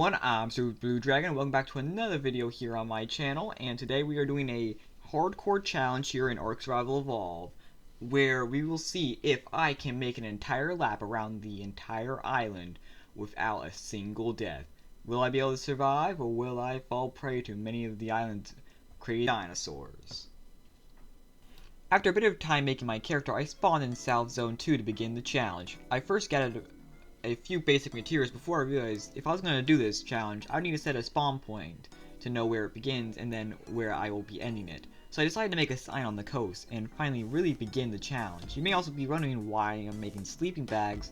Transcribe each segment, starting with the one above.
everyone, I'm Super Blue Dragon. Welcome back to another video here on my channel, and today we are doing a hardcore challenge here in Ark Survival Evolved, where we will see if I can make an entire lap around the entire island without a single death. Will I be able to survive, or will I fall prey to many of the island's crazy dinosaurs? After a bit of time making my character, I spawned in South Zone 2 to begin the challenge. I first gathered a few basic materials before I realized if I was going to do this challenge, I would need to set a spawn point to know where it begins and then where I will be ending it. So I decided to make a sign on the coast and finally really begin the challenge. You may also be wondering why I'm making sleeping bags.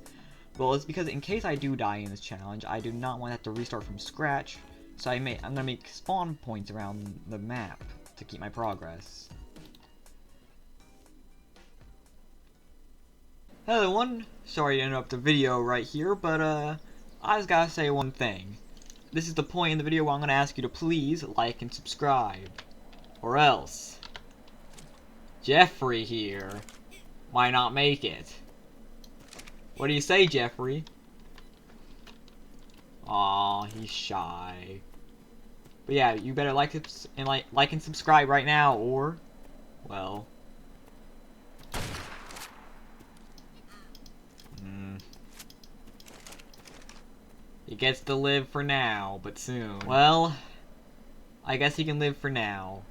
Well, it's because in case I do die in this challenge, I do not want to have to restart from scratch. So I'm going to make spawn points around the map to keep my progress. Hello everyone, sorry to interrupt the video right here, but I just gotta say one thing. This is the point in the video where I'm gonna ask you to please like and subscribe. Or else Jeffrey here might not make it. What do you say, Jeffrey? Aw, he's shy. But yeah, you better like and subscribe right now, or well, he gets to live for now, but soon. Well, I guess he can live for now.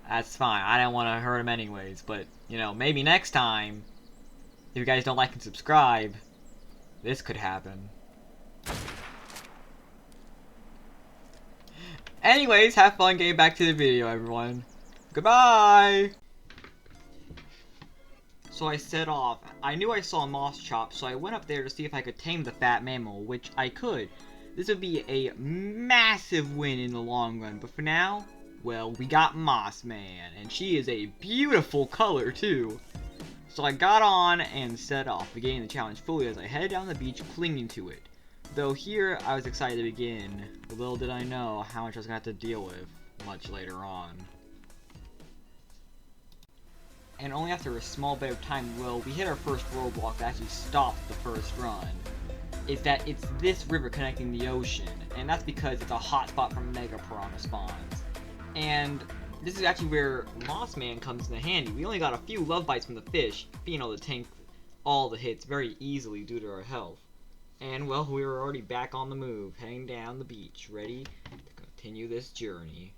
That's fine. I don't want to hurt him anyways, but, you know, maybe next time, if you guys don't like and subscribe, this could happen. Anyways, have fun getting back to the video, everyone. Goodbye! So I set off. I knew I saw a moss chop, so I went up there to see if I could tame the fat mammal, which I could. This would be a massive win in the long run, but for now, well, we got Moss Man, and she is a beautiful color too. So I got on and set off, beginning the challenge fully as I headed down the beach, clinging to it. Though here, I was excited to begin. Little did I know how much I was going to have to deal with much later on. And only after a small bit of time, well, we hit our first roadblock that actually stopped the first run. Is that it's this river connecting the ocean, and that's because it's a hot spot for Mega Piranha spawns. And this is actually where Moss Man comes in handy. We only got a few love bites from the fish, being able to tank all the hits very easily due to our health. And well, we were already back on the move, heading down the beach, ready to continue this journey.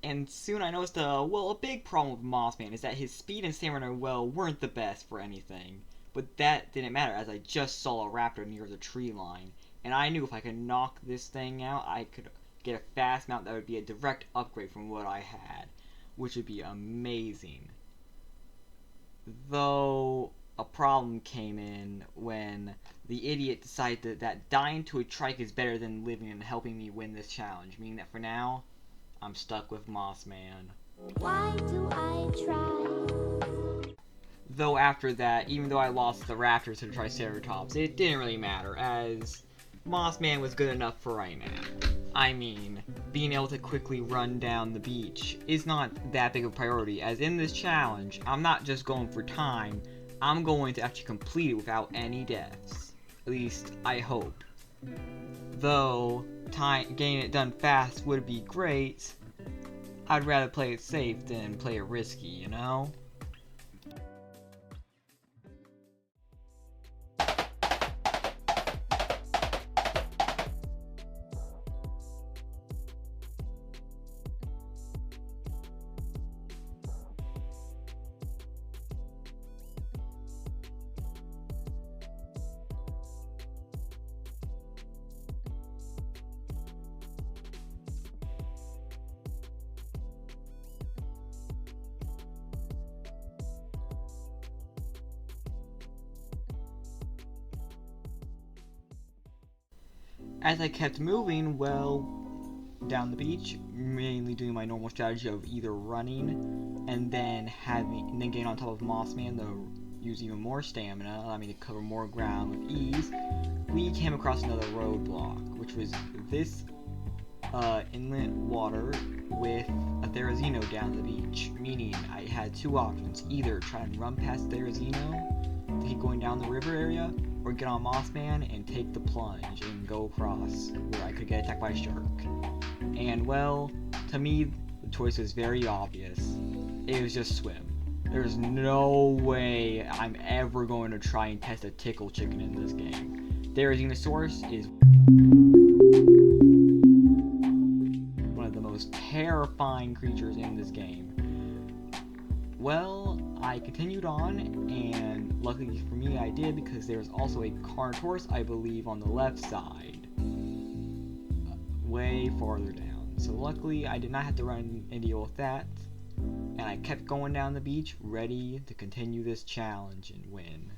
And soon I noticed a big problem with Moss Man is that his speed and stamina, well, weren't the best for anything. But that didn't matter, as I just saw a raptor near the tree line. And I knew if I could knock this thing out, I could get a fast mount that would be a direct upgrade from what I had, which would be amazing. Though a problem came in when the idiot decided that dying to a trike is better than living and helping me win this challenge, meaning that for now, I'm stuck with Moss Man. Why do I try? Though after that, even though I lost the raptors to the Triceratops, it didn't really matter, as Moss Man was good enough for right now. I mean, being able to quickly run down the beach is not that big of a priority, as in this challenge, I'm not just going for time, I'm going to actually complete it without any deaths. At least, I hope. Though, getting it done fast would be great, I'd rather play it safe than play it risky, you know? As I kept moving, well, down the beach, mainly doing my normal strategy of either running and then getting on top of Moss Man to use even more stamina, allow me to cover more ground with ease, we came across another roadblock, which was this inlet water with a Therizino down the beach, meaning I had two options: either try and run past Therizino to keep going down the river area, or get on Mossman and take the plunge and go across where I could get attacked by a shark. And well, to me, the choice was very obvious. It was just swim. There's no way I'm ever going to try and test a tickle chicken in this game. Therizinosaurus is one of the most terrifying creatures in this game. Well, I continued on, and luckily for me I did, because there's also a Carnotaurus, I believe, on the left side. Way farther down. So luckily I did not have to run and deal with that. And I kept going down the beach, ready to continue this challenge and win.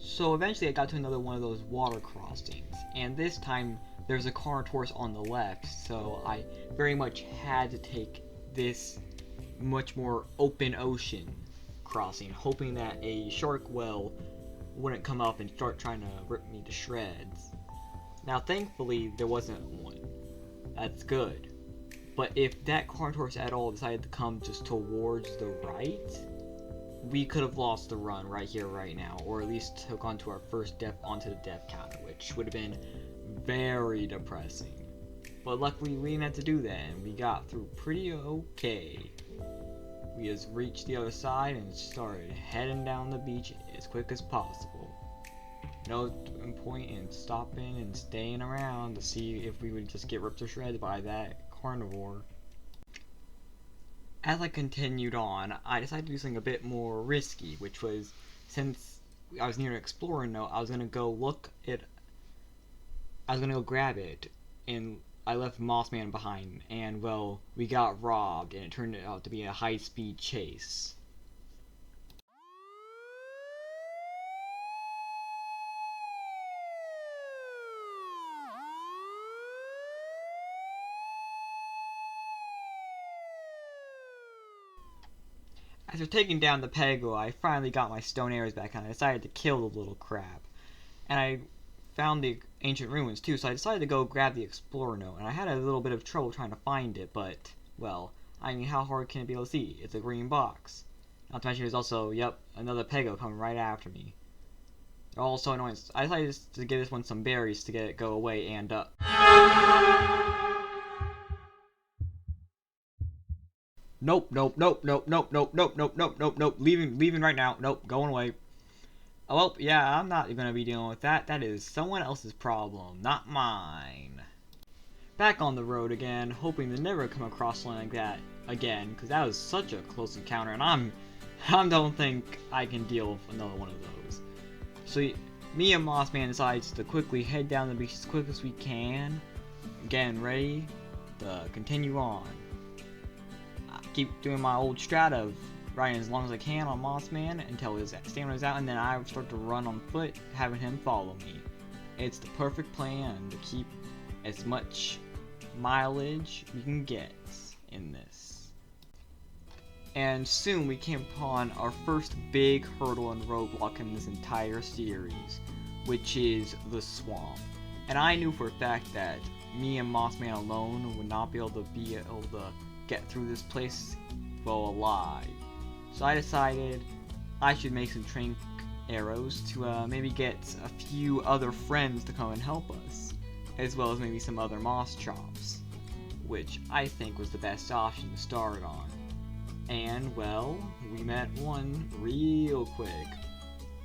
So eventually I got to another one of those water crossings, and this time there's a Carnotaurus on the left, so I very much had to take this much more open ocean crossing, hoping that a shark whale wouldn't come up and start trying to rip me to shreds. Now thankfully there wasn't one. That's good. But if that Carnotaurus at all decided to come just towards the right, we could have lost the run right here, right now, or at least took on to our first death onto the death counter, which would have been very depressing. But luckily we didn't have to do that, and we got through pretty okay. We just reached the other side and started heading down the beach as quick as possible. No point in stopping and staying around to see if we would just get ripped to shreds by that carnivore. As I continued on, I decided to do something a bit more risky, which was, since I was near an explorer note, I was gonna go grab it, and I left Mossman behind, and well, we got robbed, and it turned out to be a high-speed chase. After taking down the Pego, I finally got my stone arrows back and I decided to kill the little crab. And I found the ancient ruins too, so I decided to go grab the explorer note. And I had a little bit of trouble trying to find it, but, well, I mean, how hard can it be able to see? It's a green box. Not to mention there's also, yep, another Pego coming right after me. They're all so annoying. I decided to give this one some berries to get it go away, and Nope, leaving right now. Nope, going away. Oh, well, yeah, I'm not gonna be dealing with that. That is someone else's problem, not mine. Back on the road again, hoping to never come across something like that again, because that was such a close encounter, and I don't think I can deal with another one of those. So, me and Mossman decides to quickly head down the beach as quick as we can, getting ready to continue on. Keep doing my old strat of riding as long as I can on Mossman until his stamina is out, and then I would start to run on foot, having him follow me. It's the perfect plan to keep as much mileage we can get in this. And soon we came upon our first big hurdle and roadblock in this entire series, which is the swamp. And I knew for a fact that me and Mossman alone would not be able to get through this place well alive. So I decided I should make some train arrows to maybe get a few other friends to come and help us, as well as maybe some other moss chops, which I think was the best option to start on. And well, we met one real quick.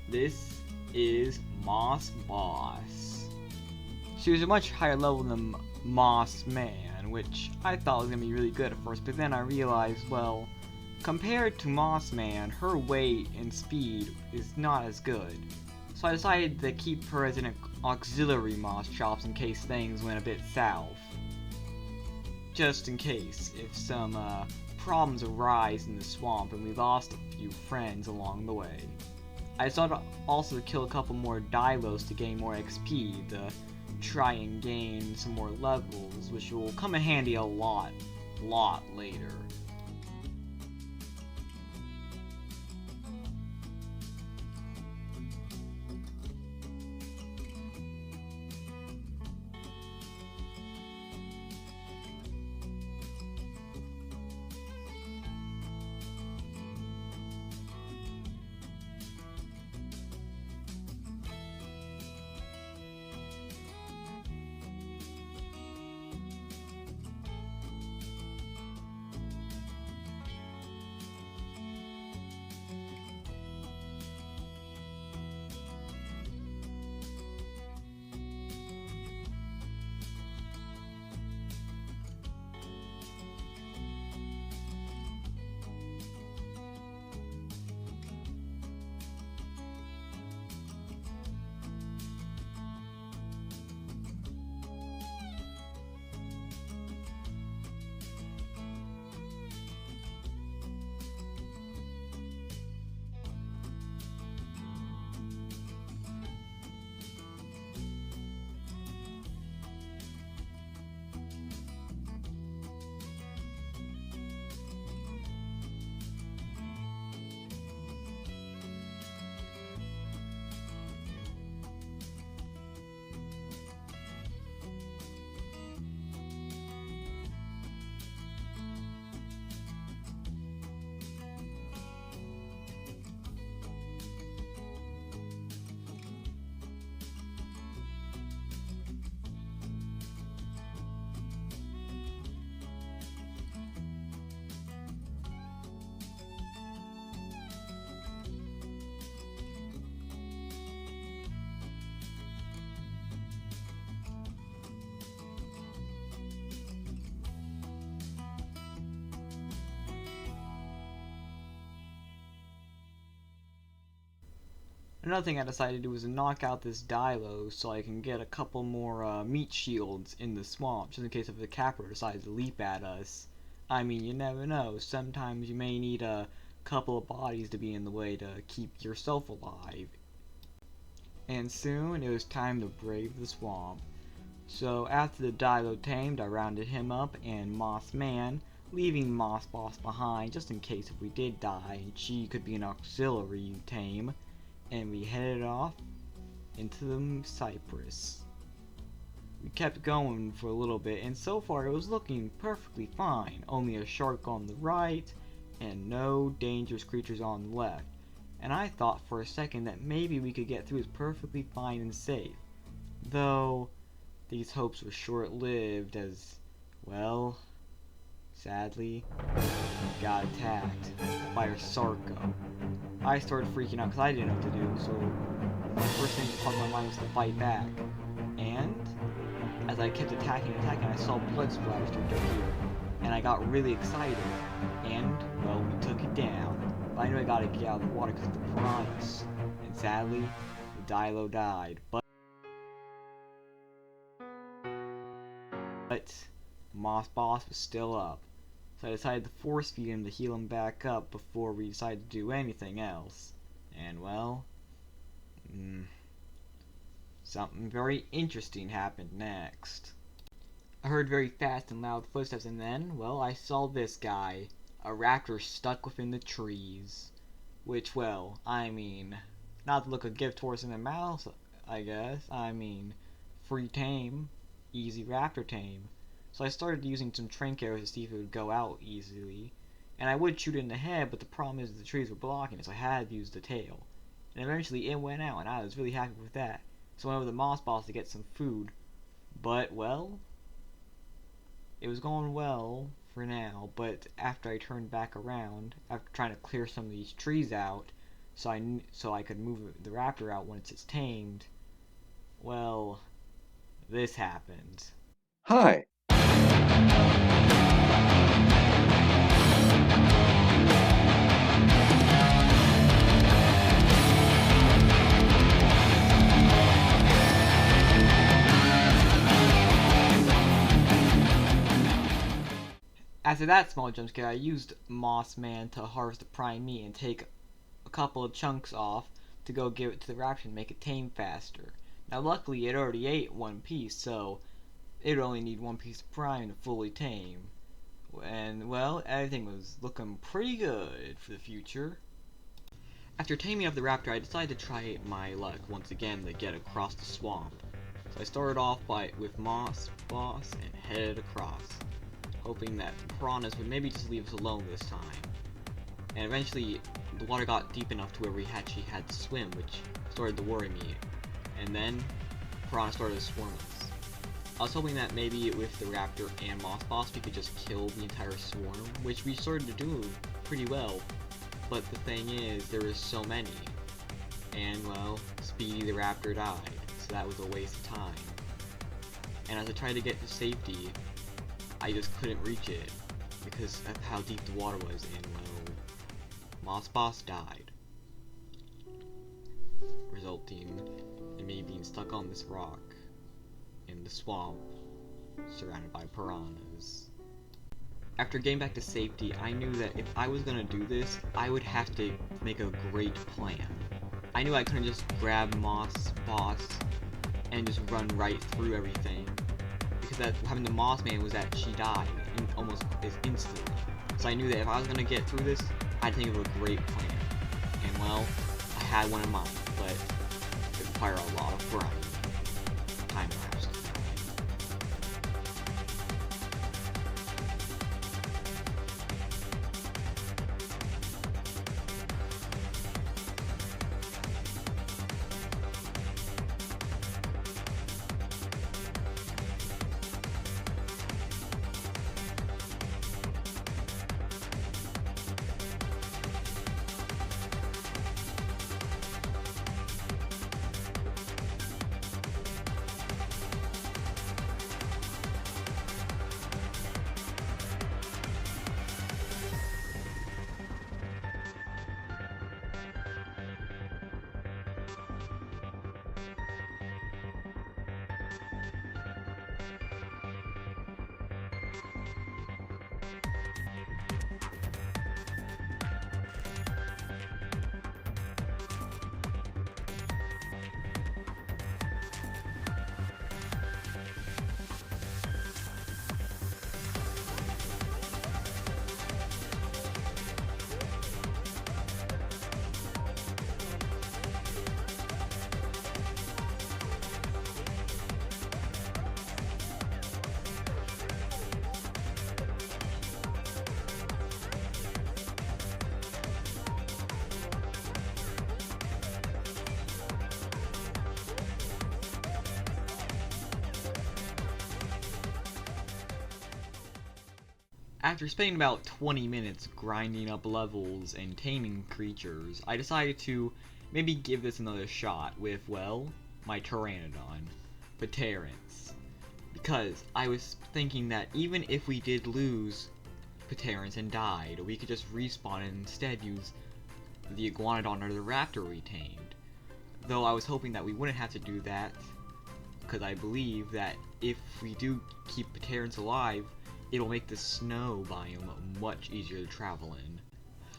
This is Moss Boss. She was a much higher level than Moss Man, which I thought was going to be really good at first, but then I realized, well, Compared to Mossman, her weight and speed is not as good. So I decided to keep her as an auxiliary Moss Chops in case things went a bit south. Just in case, if some problems arise in the swamp and we lost a few friends along the way. I decided also to kill a couple more Dilos to gain more XP, to try and gain some more levels, which will come in handy a lot later. Another thing I decided to do was knock out this Dilo so I can get a couple more meat shields in the swamp, just in case if the capper decides to leap at us. I mean, you never know. Sometimes you may need a couple of bodies to be in the way to keep yourself alive. And soon it was time to brave the swamp. So after the Dilo tamed, I rounded him up and Moss Man, leaving Moss Boss behind just in case if we did die, she could be an auxiliary tame. And we headed off into the cypress. We kept going for a little bit, and so far it was looking perfectly fine. Only a shark on the right, and no dangerous creatures on the left. And I thought for a second that maybe we could get through this perfectly fine and safe. Though, these hopes were short-lived as, well, sadly, we got attacked by a Sarco. I started freaking out because I didn't know what to do, so the first thing that popped in my mind was to fight back. And as I kept attacking, I saw blood splatter start to appear. And I got really excited. And, well, we took it down. But I knew I gotta get out of the water because of the piranhas. And sadly, the Dilo died. But Moss Boss was still up. So I decided to force feed him to heal him back up before we decided to do anything else. And well, something very interesting happened next. I heard very fast and loud footsteps, and then, well, I saw this guy. A raptor stuck within the trees. Which, well, I mean, not to look a gift horse in the mouth, I guess. I mean, free tame, easy raptor tame. So I started using some trank arrows to see if it would go out easily. And I would shoot it in the head, but the problem is the trees were blocking it, so I had to use the tail. And eventually it went out, and I was really happy with that. So I went over to the Moss Boss to get some food. But, well, it was going well for now, but after I turned back around, after trying to clear some of these trees out, so I could move the raptor out once it's tamed, well, this happened. Hi. After that small jump scare, I used Moss Man to harvest the prime meat and take a couple of chunks off to go give it to the raptor and make it tame faster. Now luckily it already ate one piece, so it would only need one piece of prime to fully tame. And well, everything was looking pretty good for the future. After taming up the raptor, I decided to try my luck once again to get across the swamp. So I started off with Moss Boss and headed across, hoping that the piranhas would maybe just leave us alone this time. And eventually, the water got deep enough to where we actually had to swim, which started to worry me. And then, piranha started to swarm us. I was hoping that maybe with the raptor and Moss Boss we could just kill the entire swarm, which we started to do pretty well. But the thing is, there was so many. And well, Speedy the raptor died, so that was a waste of time. And as I tried to get to safety, I just couldn't reach it because of how deep the water was, and well, Moss Boss died, resulting in me being stuck on this rock in the swamp, surrounded by piranhas. After getting back to safety, I knew that if I was gonna do this, I would have to make a great plan. I knew I couldn't just grab Moss Boss and just run right through everything, because that having the Moss Man was that she died almost instantly. So I knew that if I was gonna get through this, I had to think of a great plan. And well, I had one in mind, but it required a lot of grinding. Time lapse. After spending about 20 minutes grinding up levels and taming creatures, I decided to maybe give this another shot with, well, my Pteranodon, Pterans. Because I was thinking that even if we did lose Pterans and died, we could just respawn and instead use the Iguanodon or the Raptor we tamed. Though I was hoping that we wouldn't have to do that, because I believe that if we do keep Pterans alive, it'll make the snow biome much easier to travel in.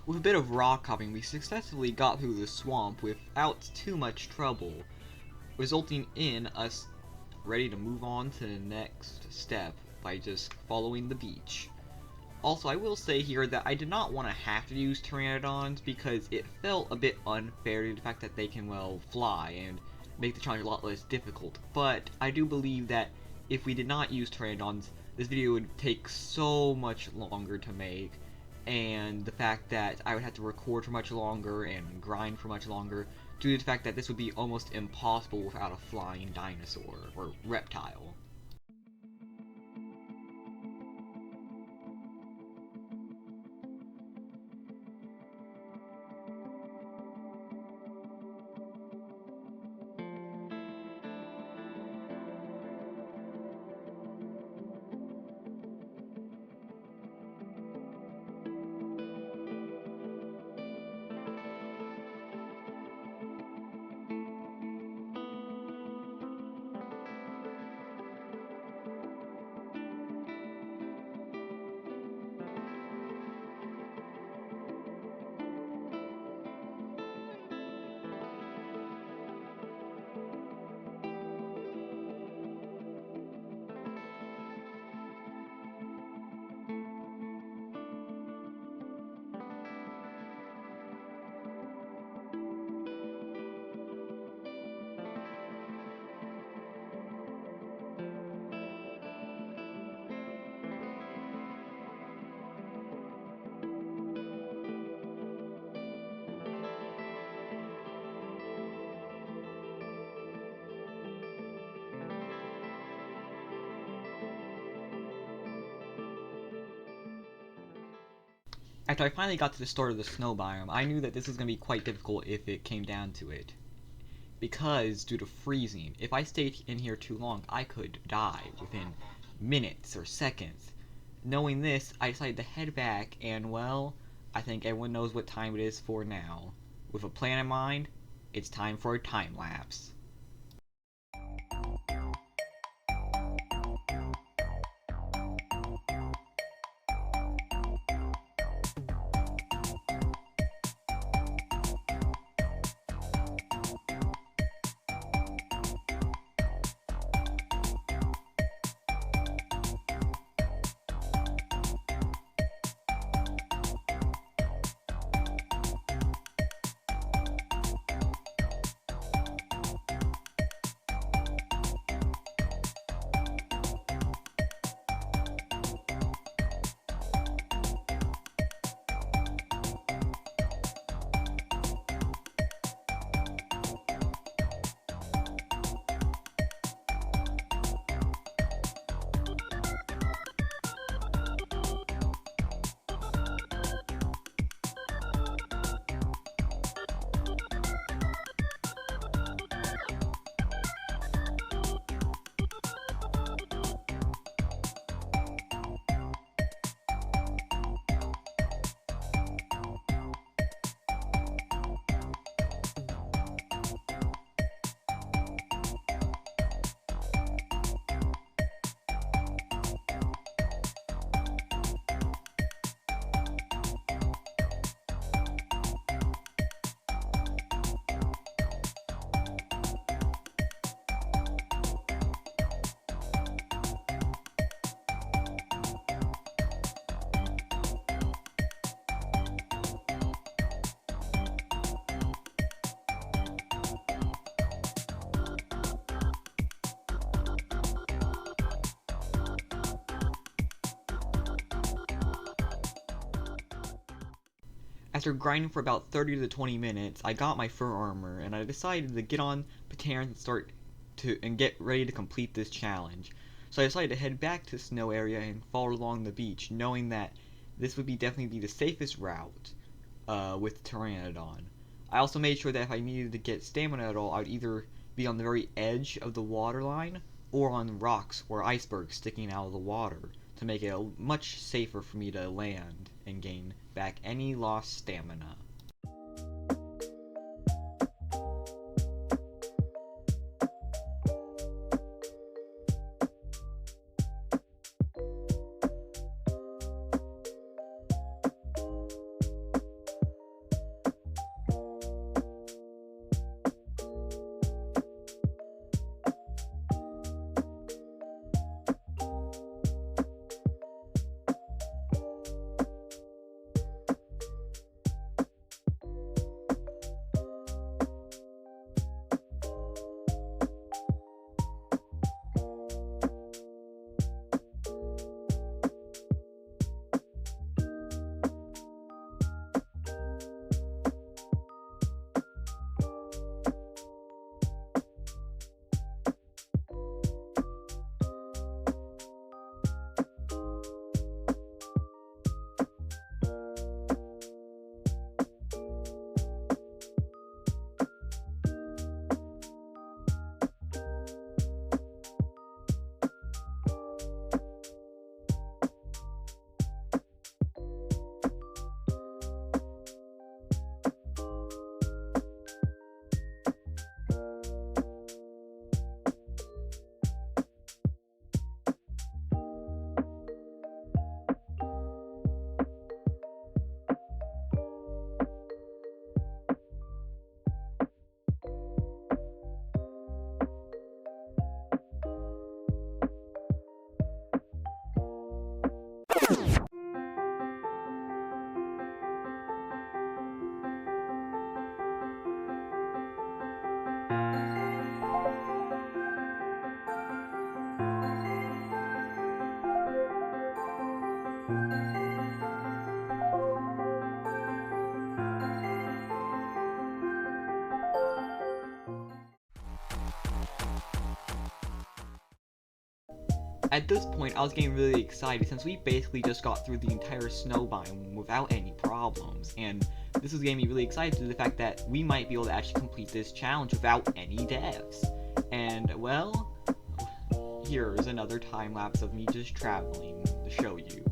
With a bit of rock hopping, we successfully got through the swamp without too much trouble, resulting in us ready to move on to the next step by just following the beach. Also, I will say here that I did not want to have to use Pteranodons because it felt a bit unfair to the fact that they can, well, fly and make the challenge a lot less difficult, but I do believe that if we did not use Pteranodons, this video would take so much longer to make, and the fact that I would have to record for much longer and grind for much longer due to the fact that this would be almost impossible without a flying dinosaur or reptile. After I finally got to the start of the snow biome, I knew that this was going to be quite difficult if it came down to it. Because, due to freezing, if I stayed in here too long, I could die within minutes or seconds. Knowing this, I decided to head back, and well, I think everyone knows what time it is for now. With a plan in mind, it's time for a time lapse. After grinding for about 30 to 20 minutes, I got my fur armor, and I decided to get on Paterns and get ready to complete this challenge. So I decided to head back to the snow area and follow along the beach, knowing that this would definitely be the safest route with Pteranodon. I also made sure that if I needed to get stamina at all, I would either be on the very edge of the water line or on rocks or icebergs sticking out of the water, to make it much safer for me to land and gain back any lost stamina. At this point, I was getting really excited since we basically just got through the entire snow biome without any problems, and this was getting me really excited to the fact that we might be able to actually complete this challenge without any deaths. And, well, here's another time lapse of me just traveling to show you.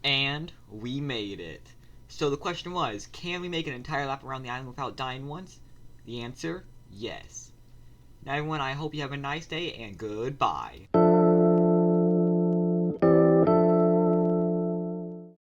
And we made it. So the question was, can we make an entire lap around the island without dying once? The answer, yes. Now everyone, I hope you have a nice day and goodbye.